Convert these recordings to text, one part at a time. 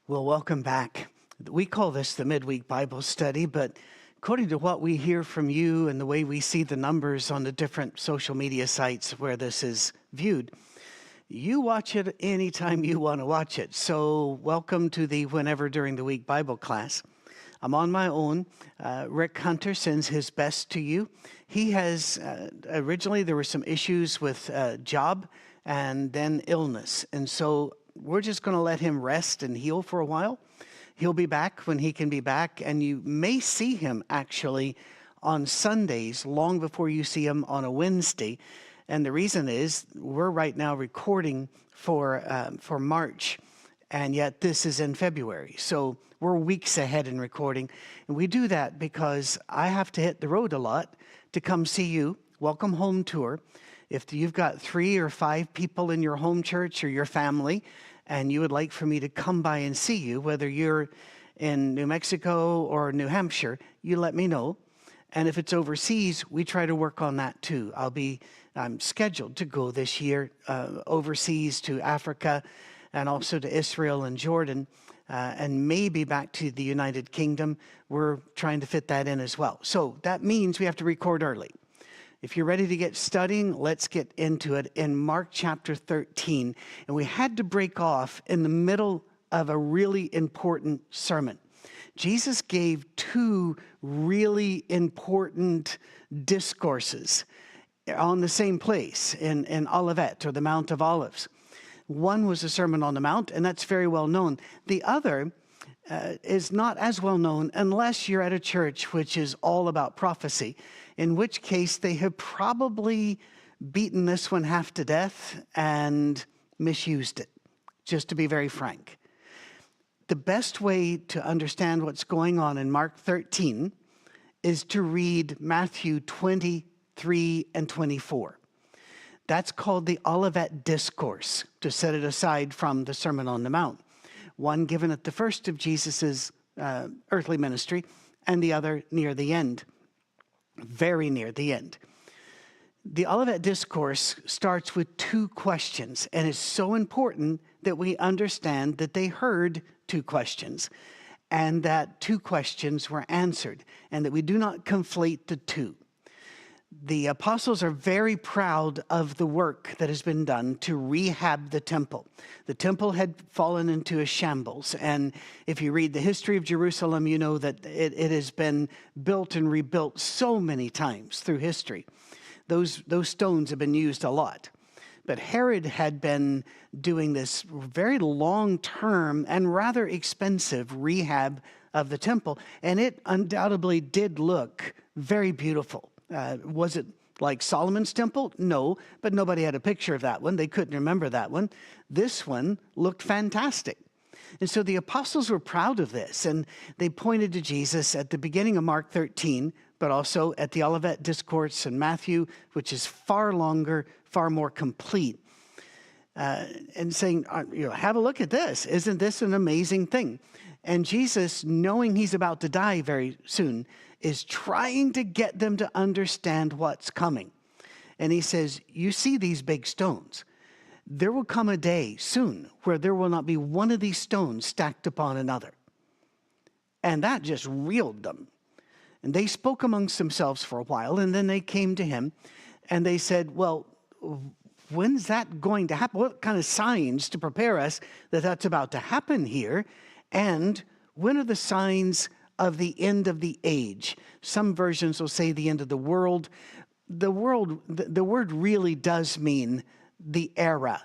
Well, welcome back. We call this the midweek Bible study, but according to what we hear from you and the way we see the numbers on the different social media sites where this is viewed, you watch it anytime you want to watch it. So welcome to the Whenever During the Week Bible class. I'm on my own. Rick Hunter sends his best to you. He has, originally there were some issues with job and then illness. And so we're just going to let him rest and heal for a while. He'll be back when he can be back. And you may see him actually on Sundays long before you see him on a Wednesday. And the reason is we're right now recording for March. And yet this is in February. So we're weeks ahead in recording. And we do that because I have to hit the road a lot to come see you. Welcome home tour. If you've got 3 or 5 people in your home church or your family, and you would like for me to come by and see you, whether you're in New Mexico or New Hampshire, you let me know. And if it's overseas, we try to work on that too. I'm scheduled to go this year overseas to Africa and also to Israel and Jordan, and maybe back to the United Kingdom. We're trying to fit that in as well. So that means we have to record early. If you're ready to get studying, let's get into it in Mark chapter 13. And we had to break off in the middle of a really important sermon. Jesus gave 2 really important discourses on the same place in Olivet, or the Mount of Olives. One was the Sermon on the Mount, and that's very well known. The other is not as well known unless you're at a church which is all about prophecy, in which case they have probably beaten this one half to death and misused it, just to be very frank. The best way to understand what's going on in Mark 13 is to read Matthew 23 and 24. That's called the Olivet Discourse, to set it aside from the Sermon on the Mount. One given at the first of Jesus's earthly ministry, and the other near the end, very near the end. The Olivet Discourse starts with 2 questions, and it's so important that we understand that they heard 2 questions, and that 2 questions were answered, and that we do not conflate the 2. The apostles are very proud of the work that has been done to rehab the temple. The temple had fallen into a shambles, and if you read the history of Jerusalem, you know that it has been built and rebuilt so many times through history. Those stones have been used a lot. But Herod had been doing this very long-term and rather expensive rehab of the temple, and it undoubtedly did look very beautiful. Was it like Solomon's temple? No, but nobody had a picture of that one. They couldn't remember that one. This one looked fantastic. And so the apostles were proud of this, and they pointed to Jesus at the beginning of Mark 13, but also at the Olivet Discourse in Matthew, which is far longer, far more complete, and saying, have a look at this. Isn't this an amazing thing? And Jesus, knowing he's about to die very soon, is trying to get them to understand what's coming. And he says, you see these big stones. There will come a day soon where there will not be one of these stones stacked upon another. And that just reeled them. And they spoke amongst themselves for a while, and then they came to him, and they said, well, when's that going to happen? What kind of signs to prepare us that that's about to happen here? And when are the signs of the end of the age? Some versions will say the end of the world. The word really does mean the era,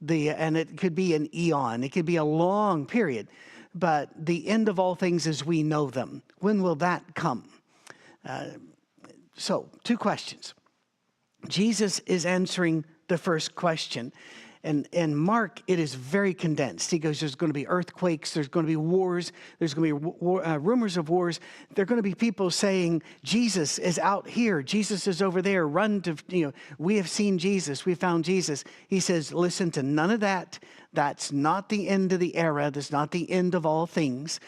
and it could be an eon. It could be a long period, but the end of all things as we know them. When will that come? So 2 questions. Jesus is answering the first question. And in Mark, it is very condensed. He goes, there's going to be earthquakes, there's going to be wars, there's going to be rumors of wars. There are going to be people saying, Jesus is out here, Jesus is over there, run to, we have seen Jesus, we found Jesus. He says, listen to none of that. That's not the end of the era. That's not the end of all things.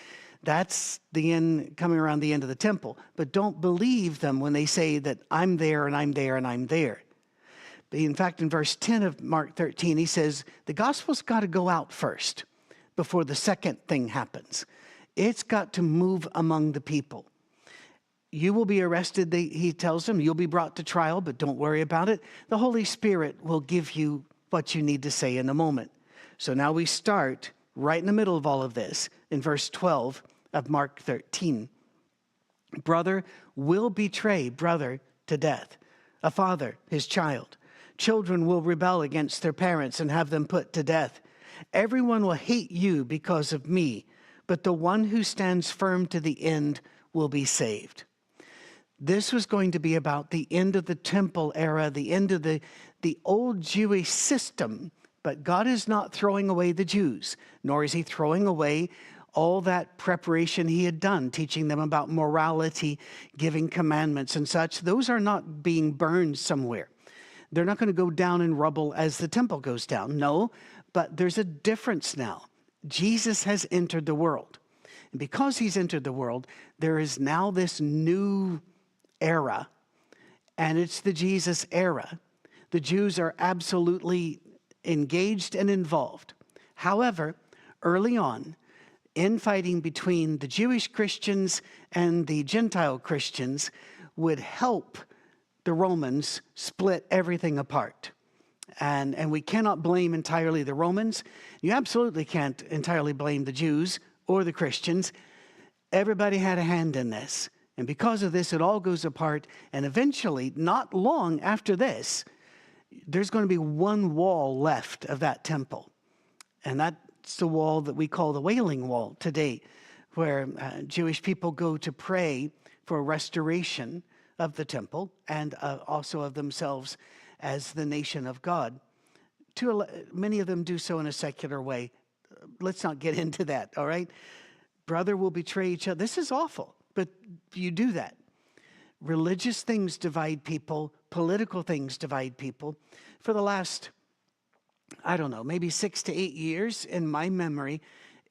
That's the end, coming around the end of the temple. But don't believe them when they say that I'm there and I'm there and I'm there. In fact, in verse 10 of Mark 13, he says, the gospel's got to go out first. before the second thing happens. It's got to move among the people. You will be arrested, he tells them. You'll be brought to trial, but don't worry about it. The Holy Spirit will give you what you need to say in a moment. So now we start right in the middle of all of this in verse 12 of Mark 13. Brother will betray brother to death, a father his child. Children will rebel against their parents and have them put to death. Everyone will hate you because of me, but the one who stands firm to the end will be saved. This was going to be about the end of the temple era, the end of the old Jewish system. But God is not throwing away the Jews, nor is he throwing away all that preparation he had done, teaching them about morality, giving commandments and such. Those are not being burned somewhere. They're not going to go down in rubble as the temple goes down. No, but there's a difference now. Jesus has entered the world. And because he's entered the world, there is now this new era, and it's the Jesus era. The Jews are absolutely engaged and involved. However, early on, infighting between the Jewish Christians and the Gentile Christians would help the Romans split everything apart. And we cannot blame entirely the Romans. You absolutely can't entirely blame the Jews or the Christians. Everybody had a hand in this. And because of this, it all goes apart. And eventually, not long after this, there's going to be one wall left of that temple. And that's the wall that we call the Wailing Wall today, where Jewish people go to pray for restoration of the temple and also of themselves as the nation of God. Many of them do so in a secular way. Let's not get into that, all right? Brother will betray each other. This is awful, but you do that. Religious things divide people. Political things divide people. For the last, I don't know, maybe 6 to 8 years in my memory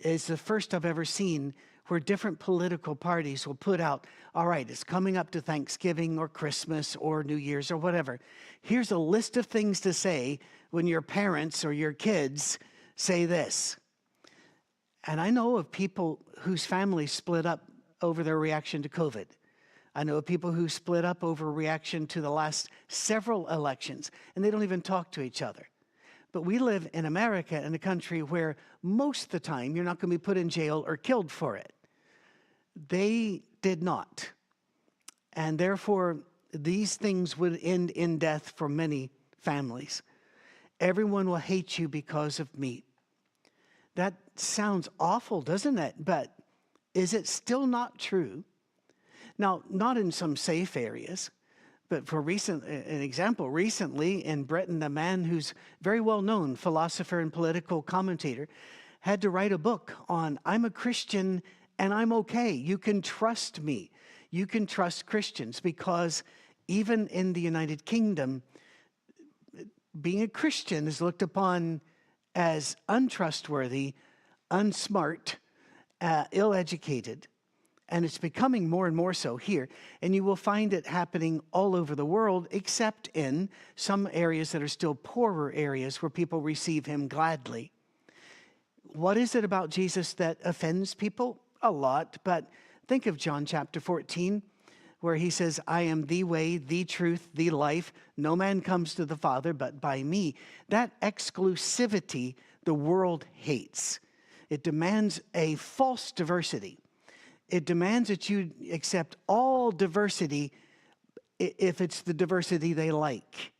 is the first I've ever seen where different political parties will put out, all right, it's coming up to Thanksgiving or Christmas or New Year's or whatever. Here's a list of things to say when your parents or your kids say this. And I know of people whose families split up over their reaction to COVID. I know of people who split up over reaction to the last several elections, and they don't even talk to each other. But we live in America, in a country where most of the time you're not going to be put in jail or killed for it. They did not. And therefore, these things would end in death for many families. Everyone will hate you because of me. That sounds awful, doesn't it? But is it still not true? Now, not in some safe areas, but for an example, recently in Britain, a man who's very well known, philosopher and political commentator, had to write a book on, I'm a Christian and I'm okay. You can trust me. You can trust Christians, because even in the United Kingdom, being a Christian is looked upon as untrustworthy, unsmart, ill-educated. And it's becoming more and more so here. And you will find it happening all over the world, except in some areas that are still poorer areas where people receive him gladly. What is it about Jesus that offends people? A lot. But think of John chapter 14, where he says, I am the way, the truth, the life. No man comes to the Father but by me. That exclusivity the world hates. It demands a false diversity. It demands that you accept all diversity if it's the diversity they like.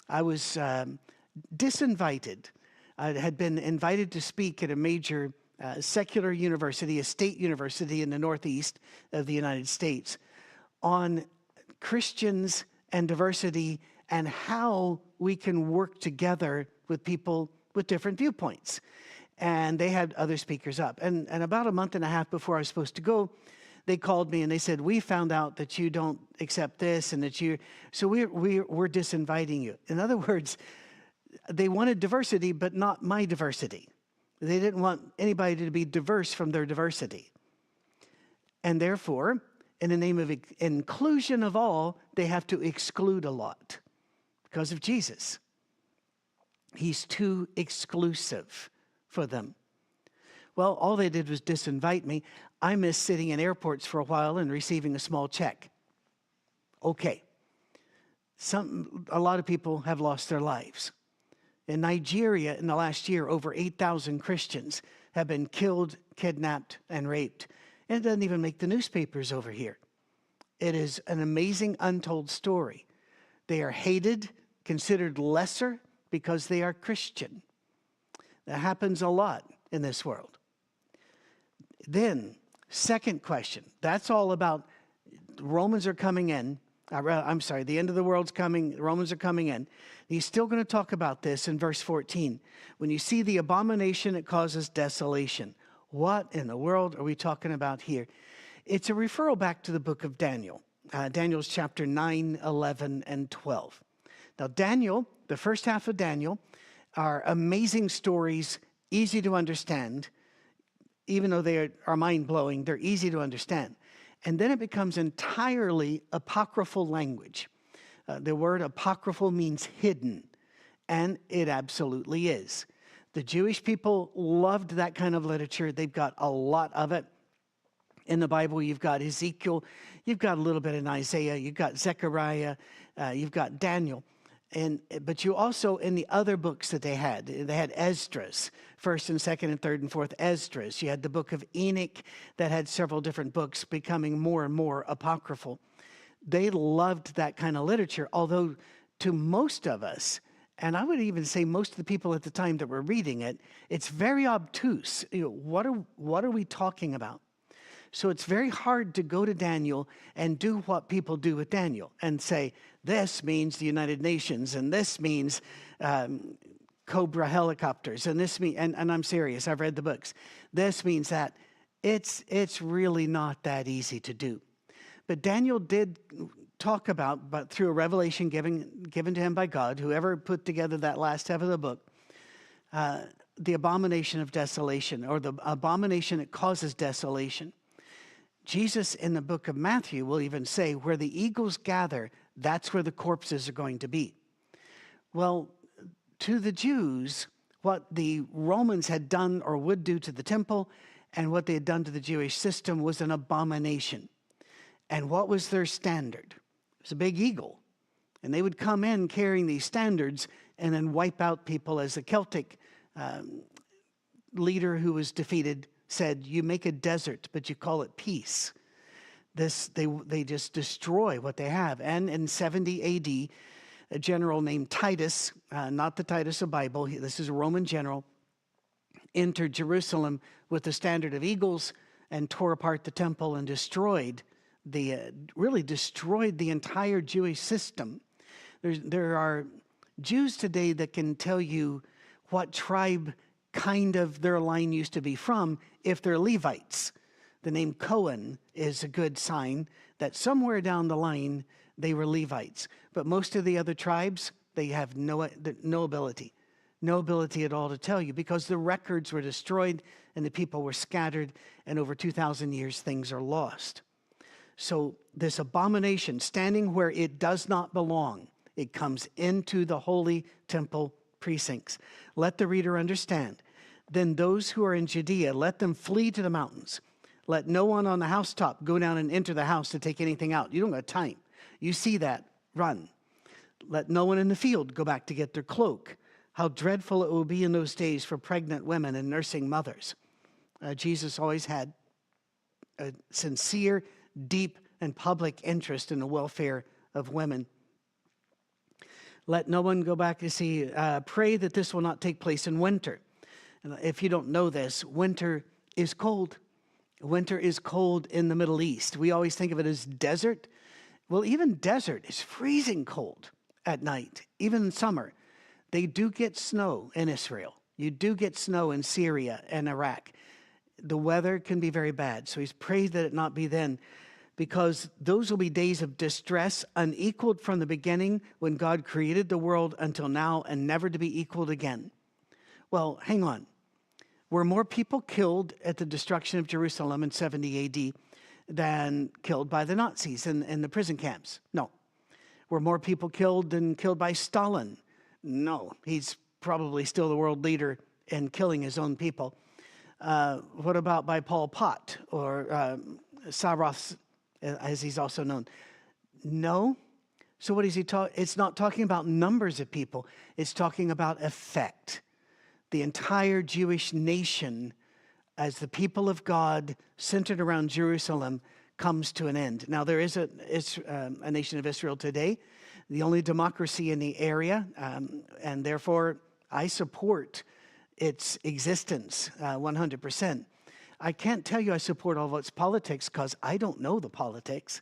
I was disinvited. I had been invited to speak at a major secular university, a state university in the Northeast of the United States, on Christians and diversity and how we can work together with people with different viewpoints. And they had other speakers up. And about a month and a half before I was supposed to go, they called me and they said, we found out that you don't accept this and that so we're disinviting you. In other words, they wanted diversity, but not my diversity. They didn't want anybody to be diverse from their diversity. And therefore, in the name of inclusion of all, they have to exclude a lot because of Jesus. He's too exclusive for them. Well, all they did was disinvite me. I missed sitting in airports for a while and receiving a small check. Okay. A lot of people have lost their lives. In Nigeria, in the last year, over 8,000 Christians have been killed, kidnapped, and raped. And it doesn't even make the newspapers over here. It is an amazing, untold story. They are hated, considered lesser because they are Christian. That happens a lot in this world. Then, second question. That's all about Romans are coming in. The end of the world's coming. Romans are coming in. He's still going to talk about this in verse 14. When you see the abomination, it causes desolation. What in the world are we talking about here? It's a referral back to the book of Daniel. Daniel's chapter 9, 11, and 12. Now, Daniel, the first half of Daniel, are amazing stories, easy to understand. Even though they are mind-blowing, they're easy to understand. And then it becomes entirely apocryphal language. The word apocryphal means hidden, and it absolutely is. The Jewish people loved that kind of literature. They've got a lot of it. In the Bible, you've got Ezekiel, you've got a little bit in Isaiah, you've got Zechariah, you've got Daniel. But you also, in the other books that they had Esdras, first and second and third and fourth Esdras. You had the book of Enoch that had several different books becoming more and more apocryphal. They loved that kind of literature, although to most of us, and I would even say most of the people at the time that were reading it, it's very obtuse. What are we talking about? So it's very hard to go to Daniel and do what people do with Daniel and say, this means the United Nations, and this means Cobra helicopters, and this means, and I'm serious, I've read the books. This means that. It's really not that easy to do. But Daniel did talk about, but through a revelation given to him by God, whoever put together that last half of the book, the abomination of desolation, or the abomination that causes desolation. Jesus in the book of Matthew will even say, where the eagles gather, that's where the corpses are going to be. Well, to the Jews, what the Romans had done or would do to the temple and what they had done to the Jewish system was an abomination. And what was their standard? It was a big eagle. And they would come in carrying these standards and then wipe out people, as the Celtic leader who was defeated said, you make a desert, but you call it peace. They just destroy what they have. And in 70 AD, a general named Titus, not the Titus of Bible, this is a Roman general, entered Jerusalem with the standard of eagles and tore apart the temple and really destroyed the entire Jewish system. There are Jews today that can tell you what tribe kind of their line used to be from if they're Levites. The name Cohen is a good sign that somewhere down the line they were Levites. But most of the other tribes, they have no ability at all to tell you, because the records were destroyed and the people were scattered, and over 2,000 years things are lost. So this abomination, standing where it does not belong, it comes into the holy temple precincts. Let the reader understand. Then those who are in Judea, let them flee to the mountains. Let no one on the housetop go down and enter the house to take anything out. You don't have time. You see that, run. Let no one in the field go back to get their cloak. How dreadful it will be in those days for pregnant women and nursing mothers. Jesus always had a sincere, deep, and public interest in the welfare of women. Let no one go back to see. Pray that this will not take place in winter. And if you don't know this, winter is cold. Winter is cold in the Middle East. We always think of it as desert. Well, even desert is freezing cold at night, even in summer. They do get snow in Israel. You do get snow in Syria and Iraq. The weather can be very bad. So he's prayed that it not be then, because those will be days of distress, unequaled from the beginning when God created the world until now, and never to be equaled again. Well, hang on. Were more people killed at the destruction of Jerusalem in 70 AD than killed by the Nazis in the prison camps? No. Were more people killed than killed by Stalin? No. He's probably still the world leader in killing his own people. What about by Pol Pot or Saros, as he's also known? No. So what is he talking? It's not talking about numbers of people. It's talking about effect. The entire Jewish nation, as the people of God centered around Jerusalem, comes to an end. Now, there is a nation of Israel today, the only democracy in the area, and therefore I support its existence 100%. I can't tell you I support all of its politics because I don't know the politics,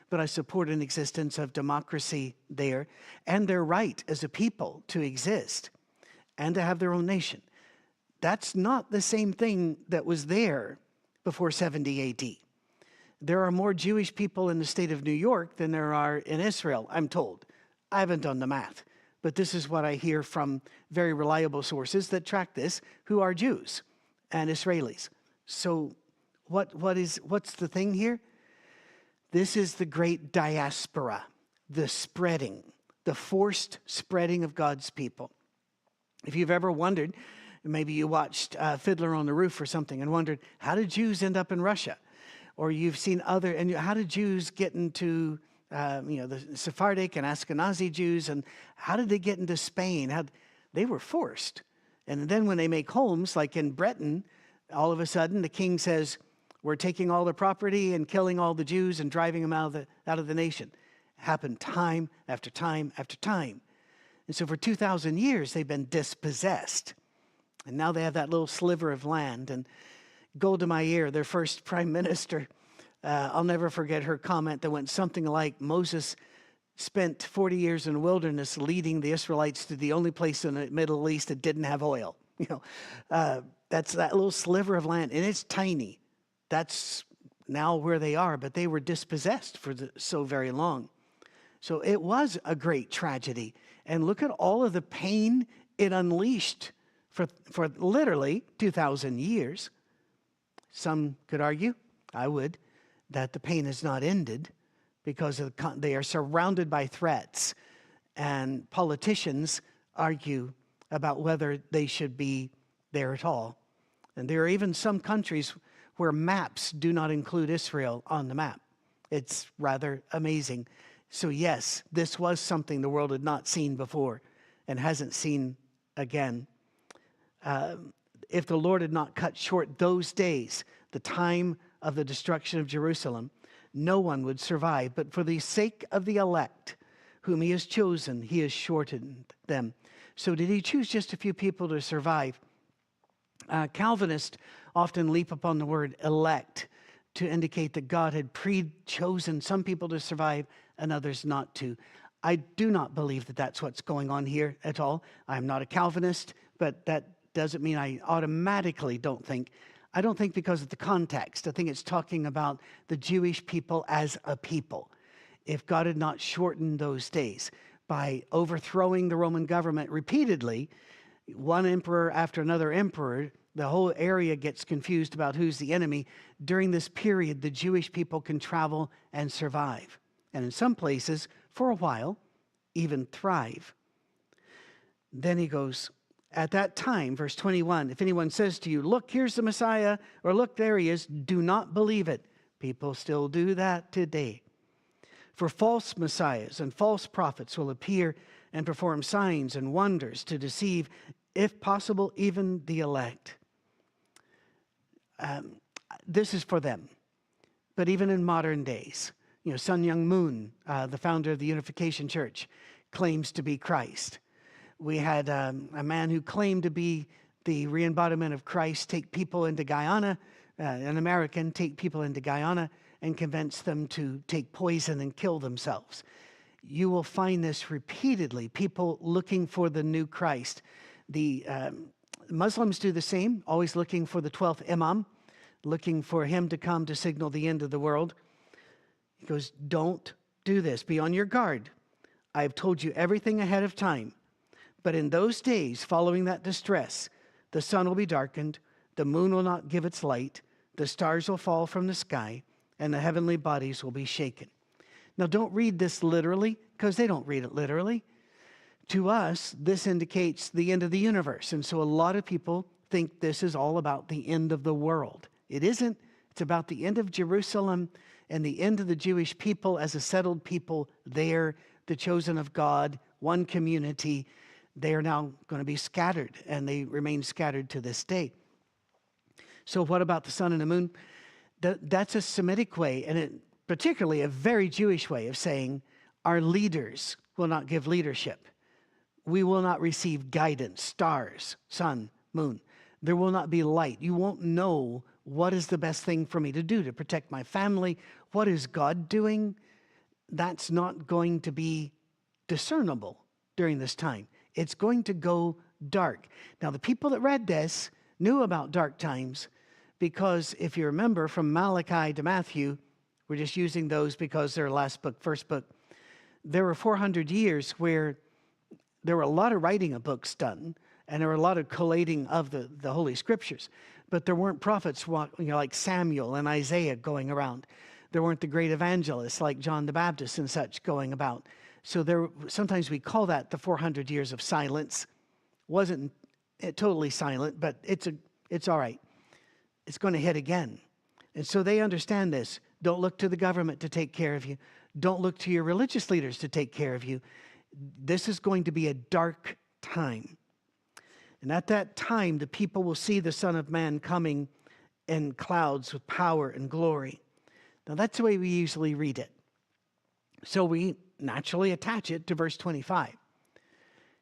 but I support an existence of democracy there and their right as a people to exist and to have their own nation. That's not the same thing that was there before 70 AD. There are more Jewish people in the state of New York than there are in Israel, I'm told. I haven't done the math, but this is what I hear from very reliable sources that track this, who are Jews and Israelis. So what's the thing here? This is the great diaspora, the spreading, the forced spreading of God's people. If you've ever wondered, maybe you watched Fiddler on the Roof or something and wondered, how did Jews end up in Russia? Or you've seen and how did Jews get into, the Sephardic and Ashkenazi Jews, and how did they get into Spain? They were forced. And then when they make homes, like in Britain, all of a sudden the king says, we're taking all the property and killing all the Jews and driving them out of the nation. It happened time after time after time. And so for 2,000 years, they've been dispossessed. And now they have that little sliver of land. And Golda Meir, their first prime minister, I'll never forget her comment that went something like, Moses spent 40 years in the wilderness leading the Israelites to the only place in the Middle East that didn't have oil. That's that little sliver of land, and it's tiny. That's now where they are, but they were dispossessed for so very long. So it was a great tragedy. And look at all of the pain it unleashed for literally 2,000 years. Some could argue, I would, that the pain has not ended because they are surrounded by threats. And politicians argue about whether they should be there at all. And there are even some countries where maps do not include Israel on the map. It's rather amazing. So yes, this was something the world had not seen before and hasn't seen again. If the Lord had not cut short those days, the time of the destruction of Jerusalem, no one would survive. But for the sake of the elect, whom he has chosen, he has shortened them. So did he choose just a few people to survive? Calvinists often leap upon the word elect to indicate that God had pre-chosen some people to survive and others not to. I do not believe that that's what's going on here at all. I'm not a Calvinist, but that doesn't mean I automatically don't think. I don't think because of the context. I think it's talking about the Jewish people as a people. If God had not shortened those days by overthrowing the Roman government repeatedly, one emperor after another emperor, the whole area gets confused about who's the enemy. During this period, the Jewish people can travel and survive. And in some places, for a while, even thrive. Then he goes, at that time, verse 21, if anyone says to you, look, here's the Messiah, or look, there he is, do not believe it. People still do that today. For false messiahs and false prophets will appear and perform signs and wonders to deceive, if possible, even the elect. This is for them. But even in modern days, Sun Myung Moon, the founder of the Unification Church, claims to be Christ. We had a man who claimed to be the re-embodiment of Christ take people into Guyana, an American take people into Guyana and convince them to take poison and kill themselves. You will find this repeatedly, people looking for the new Christ. The Muslims do the same, always looking for the 12th Imam, looking for him to come to signal the end of the world. He goes, don't do this. Be on your guard. I have told you everything ahead of time. But in those days following that distress, the sun will be darkened, the moon will not give its light, the stars will fall from the sky, and the heavenly bodies will be shaken. Now, don't read this literally, because they don't read it literally. To us, this indicates the end of the universe. And so a lot of people think this is all about the end of the world. It isn't. It's about the end of Jerusalem and the end of the Jewish people as a settled people there, the chosen of God, one community. They are now going to be scattered, and they remain scattered to this day. So what about the sun and the moon? That's a Semitic way, and particularly a very Jewish way of saying our leaders will not give leadership. We will not receive guidance, stars, sun, moon. There will not be light. You won't know what is the best thing for me to do to protect my family. What is God doing? That's not going to be discernible during this time. It's going to go dark. Now, the people that read this knew about dark times because if you remember from Malachi to Matthew, we're just using those because they're last book, first book. There were 400 years where there were a lot of writing of books done, and there were a lot of collating of the Holy Scriptures. But there weren't prophets like Samuel and Isaiah going around. There weren't the great evangelists like John the Baptist and such going about. So sometimes we call that the 400 years of silence. Wasn't totally silent, but it's all right. It's going to hit again. And so they understand this. Don't look to the government to take care of you. Don't look to your religious leaders to take care of you. This is going to be a dark time. And at that time, the people will see the Son of Man coming in clouds with power and glory. Now, that's the way we usually read it. So we naturally attach it to verse 25.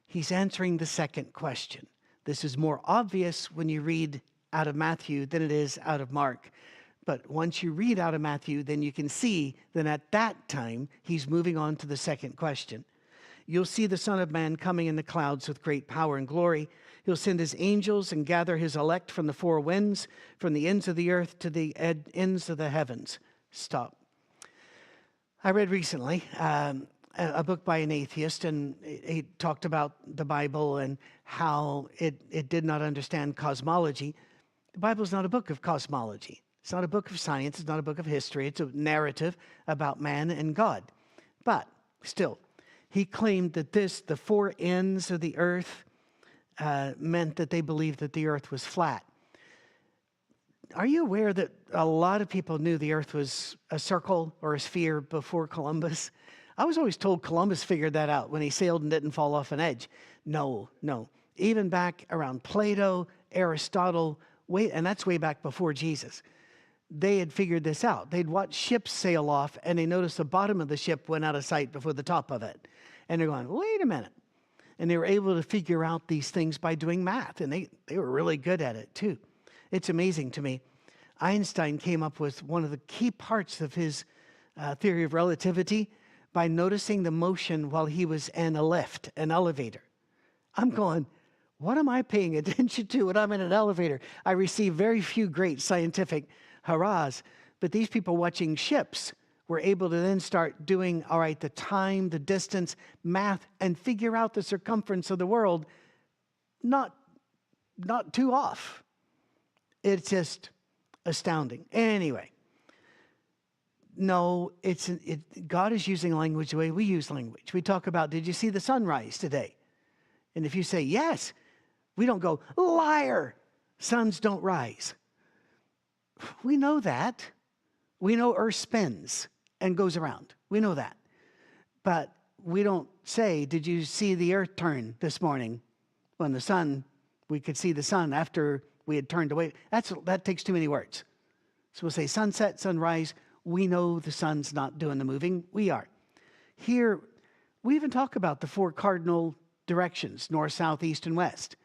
He's answering the second question. This is more obvious when you read out of Matthew than it is out of Mark. But once you read out of Matthew, then you can see that at that time, he's moving on to the second question. You'll see the Son of Man coming in the clouds with great power and glory. He'll send his angels and gather his elect from the four winds, from the ends of the earth to the ends of the heavens. Stop. I read recently a book by an atheist, and he talked about the Bible and how it did not understand cosmology. The Bible is not a book of cosmology. It's not a book of science. It's not a book of history. It's a narrative about man and God. But still, he claimed that the four ends of the earth meant that they believed that the earth was flat. Are you aware that a lot of people knew the earth was a circle or a sphere before Columbus? I was always told Columbus figured that out when he sailed and didn't fall off an edge. No. Even back around Plato, Aristotle, and that's way back before Jesus. They had figured this out. They'd watch ships sail off, and they noticed the bottom of the ship went out of sight before the top of it. And they're going, wait a minute. And they were able to figure out these things by doing math, and they were really good at it, too. It's amazing to me. Einstein came up with one of the key parts of his theory of relativity by noticing the motion while he was in a lift, an elevator. I'm going, what am I paying attention to when I'm in an elevator? I receive very few great scientific hurrahs, but these people watching ships were able to then start doing, all right, the time, the distance, math, and figure out the circumference of the world, not too off. It's just astounding. Anyway, no, God is using language the way we use language. We talk about, did you see the sunrise today? And if you say yes, we don't go, liar, suns don't rise. We know that. We know Earth spins and goes around. We know that. But we don't say, did you see the Earth turn this morning? When we could see the sun after we had turned away. That takes too many words. So we'll say sunset, sunrise. We know the sun's not doing the moving. We are. Here, we even talk about the four cardinal directions, north, south, east, and west.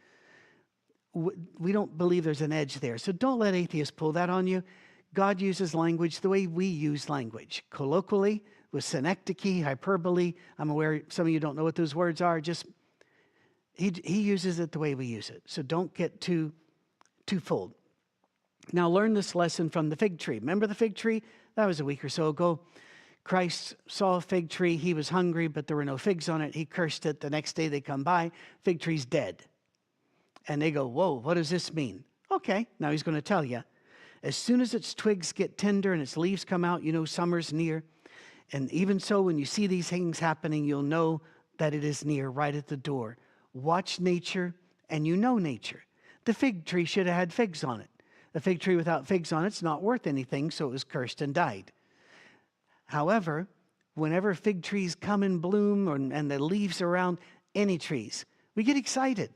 We don't believe there's an edge there. So don't let atheists pull that on you. God uses language the way we use language, colloquially, with synecdoche, hyperbole. I'm aware some of you don't know what those words are. Just he uses it the way we use it. So don't get too fooled. Now learn this lesson from the fig tree. Remember the fig tree? That was a week or so ago. Christ saw a fig tree. He was hungry, but there were no figs on it. He cursed it. The next day they come by. Fig tree's dead. And they go, whoa, what does this mean? Okay, now he's going to tell you. As soon as its twigs get tender and its leaves come out, you know summer's near. And even so, when you see these things happening, you'll know that it is near, right at the door. Watch nature, and you know nature. The fig tree should have had figs on it. The fig tree without figs on it's not worth anything, so it was cursed and died. However, whenever fig trees come in bloom and the leaves are around, any trees, we get excited.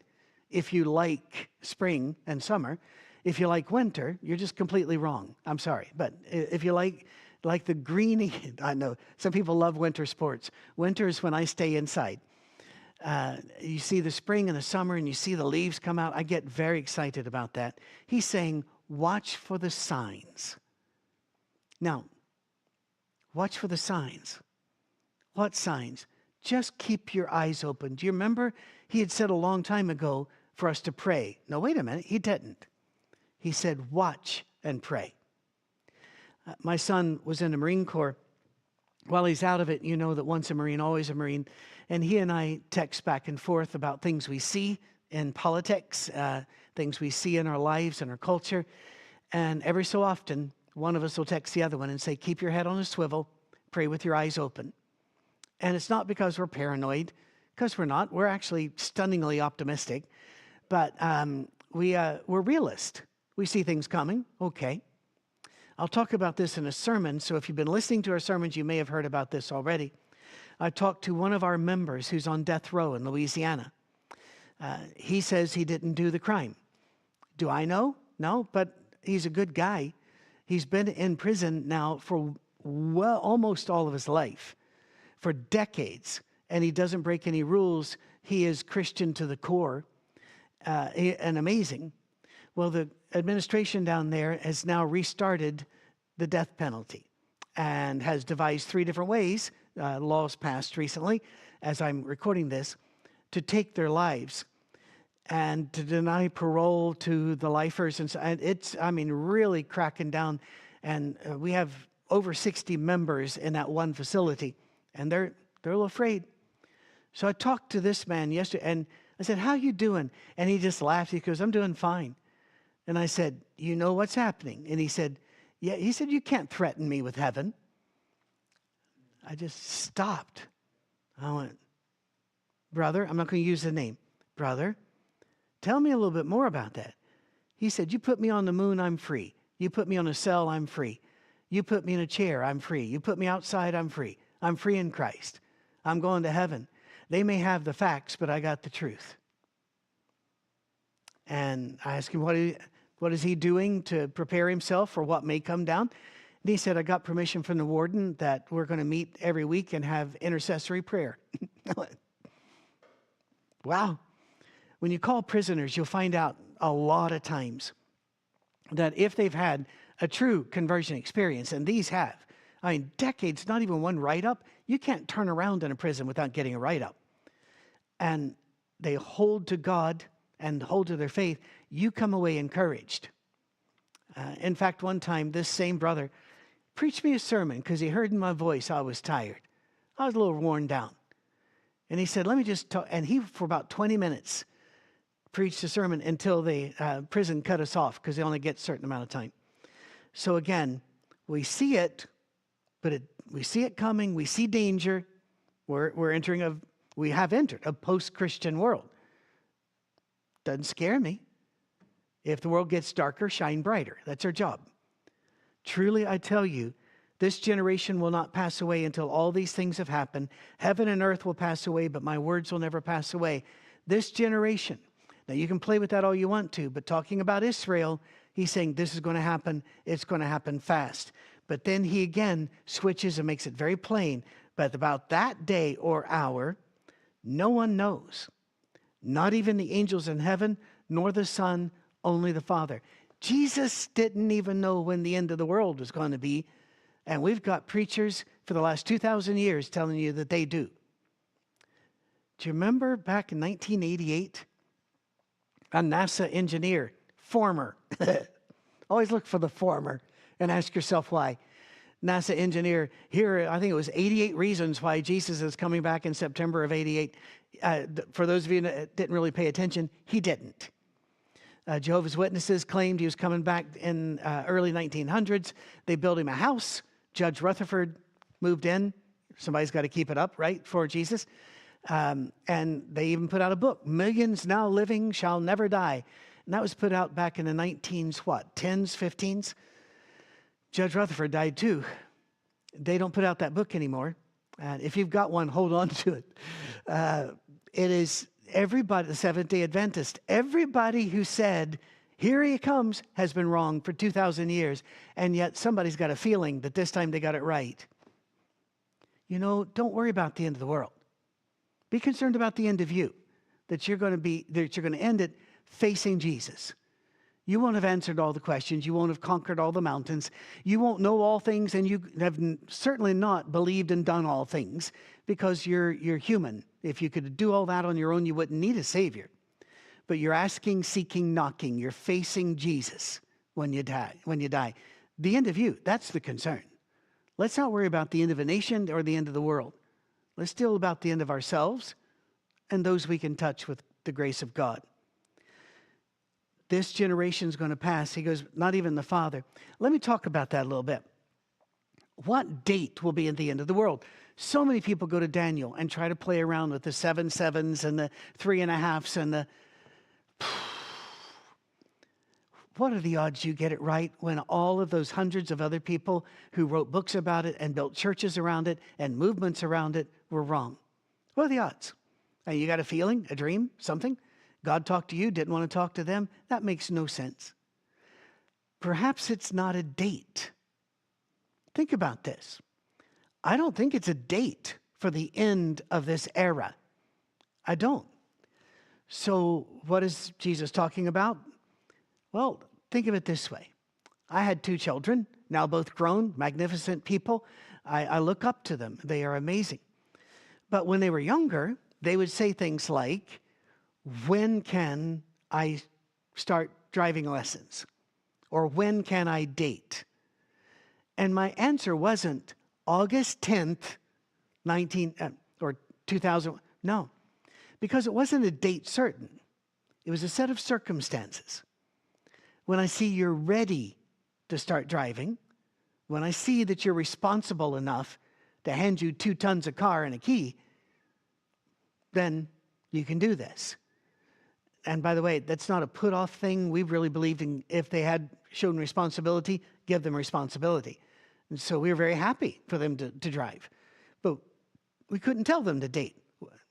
If you like spring and summer, if you like winter, you're just completely wrong. I'm sorry. But if you like the greeny, I know some people love winter sports. Winter is when I stay inside. You see the spring and the summer and you see the leaves come out. I get very excited about that. He's saying, watch for the signs. Now, watch for the signs. What signs? Just keep your eyes open. Do you remember he had said a long time ago for us to pray? No, wait a minute. He didn't. He said, watch and pray. My son was in the Marine Corps. While he's out of it, you know that once a Marine, always a Marine. And he and I text back and forth about things we see in politics, things we see in our lives and our culture. And every so often, one of us will text the other one and say, keep your head on a swivel, pray with your eyes open. And it's not because we're paranoid, because we're not. We're actually stunningly optimistic. But we're realist. We see things coming. Okay. I'll talk about this in a sermon. So if you've been listening to our sermons, you may have heard about this already. I talked to one of our members who's on death row in Louisiana. He says he didn't do the crime. Do I know? No, but he's a good guy. He's been in prison now for almost all of his life, for decades, and he doesn't break any rules. He is Christian to the core, and amazing. Well, the administration down there has now restarted the death penalty and has devised 3 different ways, laws passed recently, as I'm recording this, to take their lives and to deny parole to the lifers. And it's, really cracking down. And we have over 60 members in that one facility, and they're a little afraid. So I talked to this man yesterday, and I said, how you doing? And he just laughed. He goes, I'm doing fine. And I said, you know what's happening? And he said, yeah. He said, you can't threaten me with heaven. I just stopped. I went, brother, I'm not going to use the name. Brother, tell me a little bit more about that. He said, you put me on the moon, I'm free. You put me on a cell, I'm free. You put me in a chair, I'm free. You put me outside, I'm free. I'm free in Christ. I'm going to heaven. They may have the facts, but I got the truth. And I asked him, what is he doing to prepare himself for what may come down? And he said, I got permission from the warden that we're going to meet every week and have intercessory prayer. Wow. When you call prisoners, you'll find out a lot of times that if they've had a true conversion experience, and these have, decades, not even one write-up, you can't turn around in a prison without getting a write-up. And they hold to God and hold to their faith, you come away encouraged. In fact, one time, this same brother preached me a sermon because he heard in my voice I was tired. I was a little worn down. And he said, let me just talk. And he, for about 20 minutes, preached a sermon until the prison cut us off because they only get a certain amount of time. So again, we see it, but we see it coming. We see danger. We have entered a post-Christian world. Doesn't scare me. If the world gets darker, shine brighter. That's our job. Truly, I tell you, this generation will not pass away until all these things have happened. Heaven and earth will pass away, but my words will never pass away. This generation. Now, you can play with that all you want to, but talking about Israel, he's saying this is going to happen. It's going to happen fast. But then he again switches and makes it very plain. But about that day or hour, no one knows. Not even the angels in heaven, nor the Son, only the Father. Jesus didn't even know when the end of the world was going to be. And we've got preachers for the last 2,000 years telling you that they do. Do you remember back in 1988? A NASA engineer, former. Always look for the former and ask yourself why. NASA engineer, here, I think it was 88 reasons why Jesus is coming back in September of 88. For those of you that didn't really pay attention, he didn't. Jehovah's Witnesses claimed he was coming back in early 1900s. They built him a house. Judge Rutherford moved in. Somebody's got to keep it up, right, for Jesus. And they even put out a book, Millions Now Living Shall Never Die. And that was put out back in the 10s, 15s. Judge Rutherford died too. They don't put out that book anymore. And if you've got one, hold on to it. It is everybody, the Seventh-day Adventist, everybody who said, here he comes, has been wrong for 2,000 years. And yet somebody's got a feeling that this time they got it right. You know, don't worry about the end of the world. Be concerned about the end of you, that you're going to end it facing Jesus. You won't have answered all the questions. You won't have conquered all the mountains. You won't know all things, and you have certainly not believed and done all things because you're human. If you could do all that on your own, you wouldn't need a Savior. But you're asking, seeking, knocking. You're facing Jesus when you die. The end of you, that's the concern. Let's not worry about the end of a nation or the end of the world. Let's deal about the end of ourselves and those we can touch with the grace of God. This generation's going to pass. He goes, not even the Father. Let me talk about that a little bit. What date will be at the end of the world? So many people go to Daniel and try to play around with the 7 sevens and the 3.5s and the... What are the odds you get it right when all of those hundreds of other people who wrote books about it and built churches around it and movements around it were wrong? What are the odds? And you got a feeling, a dream, something? God talked to you, didn't want to talk to them? That makes no sense. Perhaps it's not a date. Think about this. I don't think it's a date for the end of this era. I don't. So what is Jesus talking about? Well, think of it this way. I had 2 children, now both grown, magnificent people. I look up to them. They are amazing. But when they were younger, they would say things like, when can I start driving lessons? Or when can I date? And my answer wasn't August 10th, 2000. No, because it wasn't a date certain. It was a set of circumstances. When I see you're ready to start driving, when I see that you're responsible enough to hand you 2 tons of car and a key, then you can do this. And by the way, that's not a put-off thing. We really believed in if they had shown responsibility, give them responsibility. And so we were very happy for them to drive. But we couldn't tell them to date.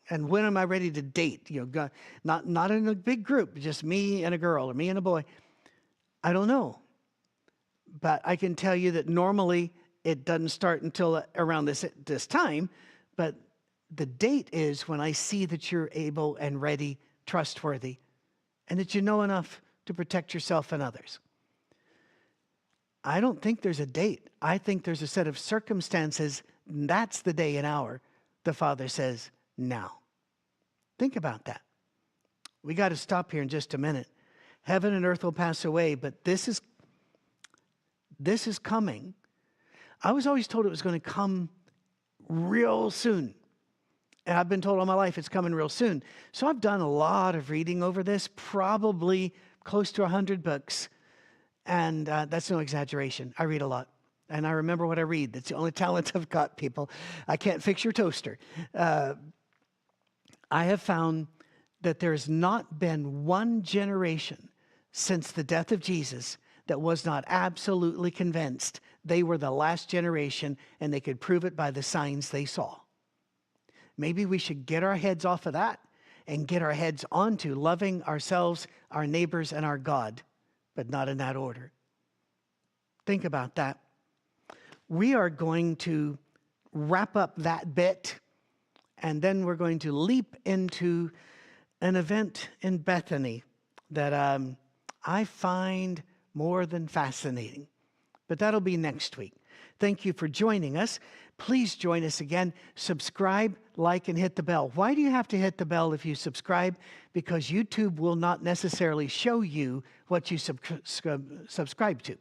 And when am I ready to date? You know, not in a big group, just me and a girl or me and a boy. I don't know. But I can tell you that normally it doesn't start until around this time. But the date is when I see that you're able and ready, trustworthy, and that you know enough to protect yourself and others. I don't think there's a date. I think there's a set of circumstances. And that's the day and hour the Father says, now. Think about that. We got to stop here in just a minute. Heaven and earth will pass away, but this is coming. I was always told it was going to come real soon. And I've been told all my life it's coming real soon. So I've done a lot of reading over this, probably close to 100 books. And that's no exaggeration. I read a lot. And I remember what I read. That's the only talent I've got, people. I can't fix your toaster. I have found that there's not been one generation since the death of Jesus that was not absolutely convinced they were the last generation and they could prove it by the signs they saw. Maybe we should get our heads off of that and get our heads onto loving ourselves, our neighbors, and our God, but not in that order. Think about that. We are going to wrap up that bit, and then we're going to leap into an event in Bethany that I find more than fascinating. But that'll be next week. Thank you for joining us. Please join us again. Subscribe, like, and hit the bell. Why do you have to hit the bell if you subscribe? Because YouTube will not necessarily show you what you subscribe to.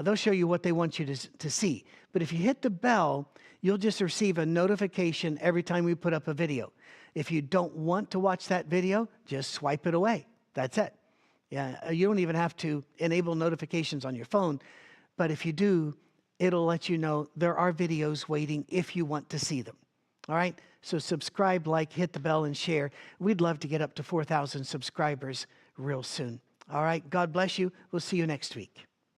They'll show you what they want you to see. But if you hit the bell, you'll just receive a notification every time we put up a video. If you don't want to watch that video, just swipe it away. That's it. Yeah, you don't even have to enable notifications on your phone. But if you do, it'll let you know there are videos waiting if you want to see them. All right? So subscribe, like, hit the bell, and share. We'd love to get up to 4,000 subscribers real soon. All right. God bless you. We'll see you next week.